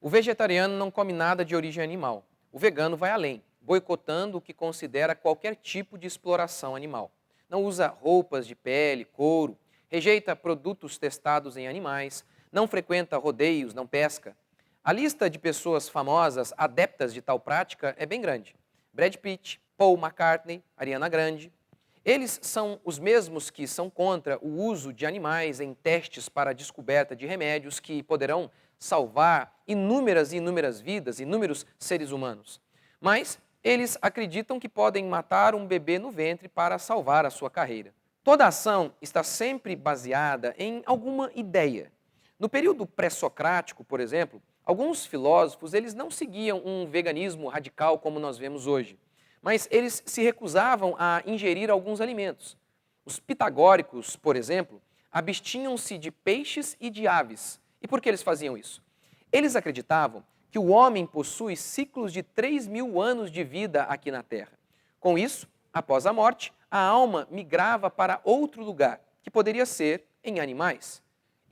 O vegetariano não come nada de origem animal. O vegano vai além, boicotando o que considera qualquer tipo de exploração animal. Não usa roupas de pele, couro, rejeita produtos testados em animais, não frequenta rodeios, não pesca. A lista de pessoas famosas adeptas de tal prática é bem grande. Brad Pitt, Paul McCartney, Ariana Grande. Eles são os mesmos que são contra o uso de animais em testes para a descoberta de remédios que poderão salvar inúmeras e inúmeras vidas, inúmeros seres humanos. Mas eles acreditam que podem matar um bebê no ventre para salvar a sua carreira. Toda ação está sempre baseada em alguma ideia. No período pré-socrático, por exemplo, alguns filósofos eles não seguiam um veganismo radical como nós vemos hoje, mas eles se recusavam a ingerir alguns alimentos. Os pitagóricos, por exemplo, abstinham-se de peixes e de aves. E por que eles faziam isso? Eles acreditavam que o homem possui ciclos de 3.000 anos de vida aqui na Terra. Com isso, após a morte, a alma migrava para outro lugar, que poderia ser em animais.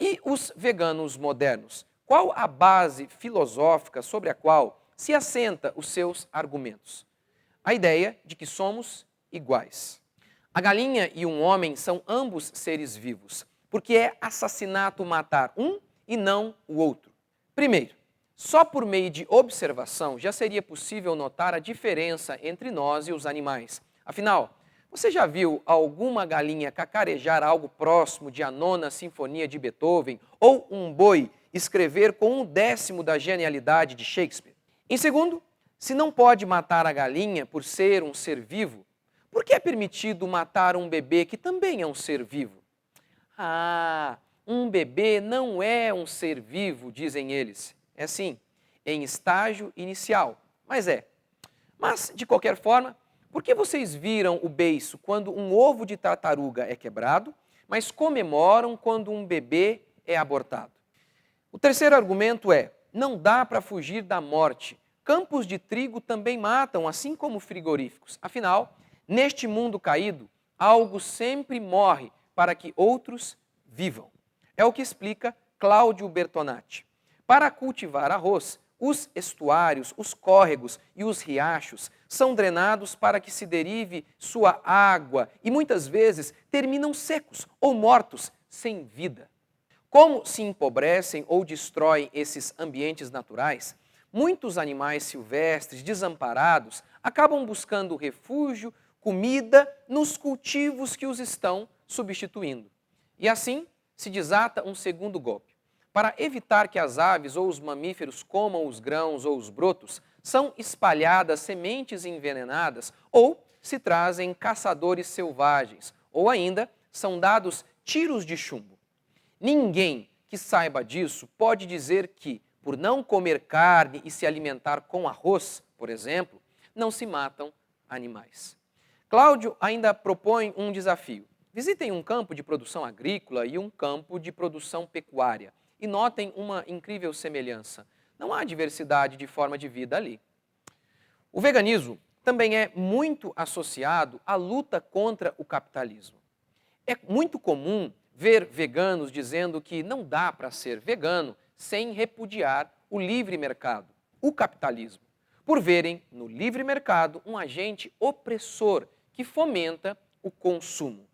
E os veganos modernos? Qual a base filosófica sobre a qual se assenta os seus argumentos? A ideia de que somos iguais. A galinha e um homem são ambos seres vivos, porque é assassinato matar um e não o outro. Primeiro, só por meio de observação já seria possível notar a diferença entre nós e os animais. Afinal, você já viu alguma galinha cacarejar algo próximo de A Nona Sinfonia de Beethoven ou um boi escrever com 1/10 da genialidade de Shakespeare? Em segundo, se não pode matar a galinha por ser um ser vivo, por que é permitido matar um bebê que também é um ser vivo? Ah, um bebê não é um ser vivo, dizem eles. É sim, em estágio inicial, mas é. Mas, de qualquer forma, por que vocês viram o beiço quando um ovo de tartaruga é quebrado, mas comemoram quando um bebê é abortado? O terceiro argumento é: não dá para fugir da morte. Campos de trigo também matam, assim como frigoríficos. Afinal, neste mundo caído, algo sempre morre para que outros vivam. É o que explica Cláudio Bertonati. Para cultivar arroz, os estuários, os córregos e os riachos são drenados para que se derive sua água e muitas vezes terminam secos ou mortos, sem vida. Como se empobrecem ou destroem esses ambientes naturais, muitos animais silvestres, desamparados, acabam buscando refúgio, comida nos cultivos que os estão substituindo. E assim se desata um segundo golpe. Para evitar que as aves ou os mamíferos comam os grãos ou os brotos, são espalhadas sementes envenenadas ou se trazem caçadores selvagens, ou ainda são dados tiros de chumbo. Ninguém que saiba disso pode dizer que, por não comer carne e se alimentar com arroz, por exemplo, não se matam animais. Cláudio ainda propõe um desafio. Visitem um campo de produção agrícola e um campo de produção pecuária e notem uma incrível semelhança. Não há diversidade de forma de vida ali. O veganismo também é muito associado à luta contra o capitalismo. É muito comum ver veganos dizendo que não dá para ser vegano sem repudiar o livre mercado, o capitalismo, por verem no livre mercado um agente opressor que fomenta o consumo.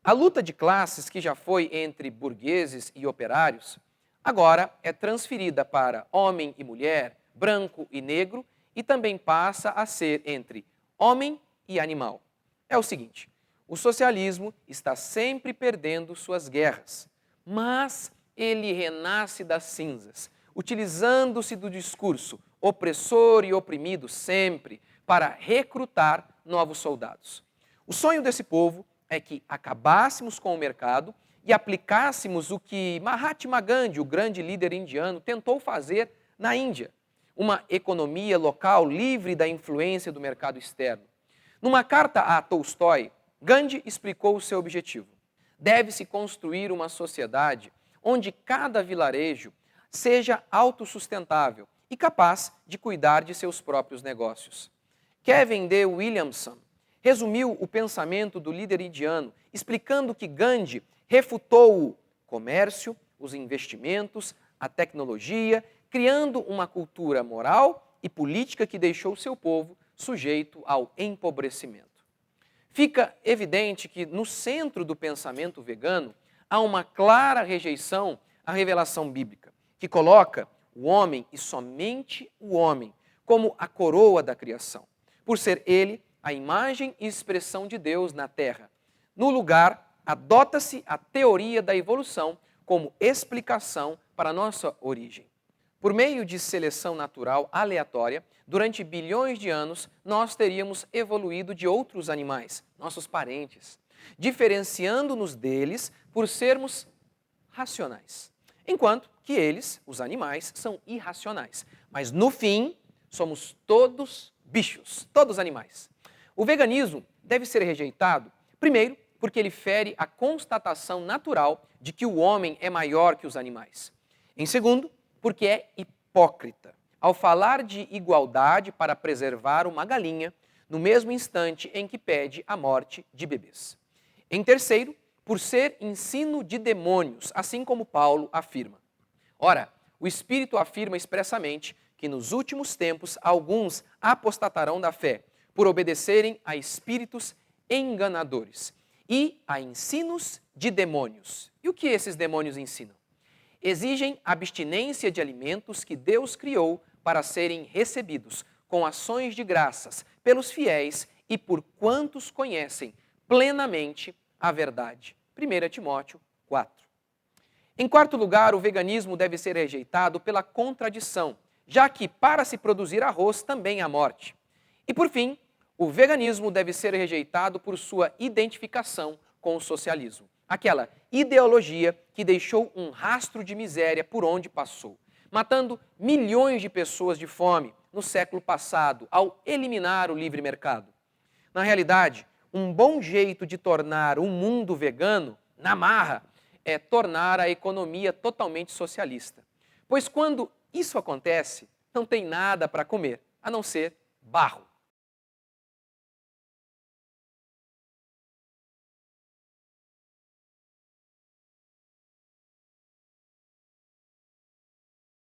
A luta de classes que já foi entre burgueses e operários, agora é transferida para homem e mulher, branco e negro e também passa a ser entre homem e animal. É o seguinte: o socialismo está sempre perdendo suas guerras, mas ele renasce das cinzas, utilizando-se do discurso opressor e oprimido sempre para recrutar novos soldados. O sonho desse povo é que acabássemos com o mercado e aplicássemos o que Mahatma Gandhi, o grande líder indiano, tentou fazer na Índia, uma economia local livre da influência do mercado externo. Numa carta a Tolstói, Gandhi explicou o seu objetivo. Deve-se construir uma sociedade onde cada vilarejo seja autossustentável e capaz de cuidar de seus próprios negócios. Kevin D. Williamson resumiu o pensamento do líder indiano, explicando que Gandhi refutou o comércio, os investimentos, a tecnologia, criando uma cultura moral e política que deixou seu povo sujeito ao empobrecimento. Fica evidente que no centro do pensamento vegano há uma clara rejeição à revelação bíblica, que coloca o homem e somente o homem como a coroa da criação, por ser ele a imagem e expressão de Deus na Terra. No lugar, adota-se a teoria da evolução como explicação para a nossa origem. Por meio de seleção natural aleatória, durante bilhões de anos, nós teríamos evoluído de outros animais, nossos parentes, diferenciando-nos deles por sermos racionais, enquanto que eles, os animais, são irracionais. Mas no fim, somos todos bichos, todos animais. O veganismo deve ser rejeitado, primeiro, porque ele fere a constatação natural de que o homem é maior que os animais. Em segundo, porque é hipócrita ao falar de igualdade para preservar uma galinha no mesmo instante em que pede a morte de bebês. Em terceiro, por ser ensino de demônios, assim como Paulo afirma. Ora, o Espírito afirma expressamente que nos últimos tempos alguns apostatarão da fé, por obedecerem a espíritos enganadores e a ensinos de demônios. E o que esses demônios ensinam? Exigem abstinência de alimentos que Deus criou para serem recebidos com ações de graças pelos fiéis e por quantos conhecem plenamente a verdade. 1 Timóteo 4. Em quarto lugar, o veganismo deve ser rejeitado pela contradição, já que para se produzir arroz também há morte. E por fim, o veganismo deve ser rejeitado por sua identificação com o socialismo, aquela ideologia que deixou um rastro de miséria por onde passou, matando milhões de pessoas de fome no século passado ao eliminar o livre mercado. Na realidade, um bom jeito de tornar um mundo vegano, na marra, é tornar a economia totalmente socialista. Pois quando isso acontece, não tem nada para comer, a não ser barro.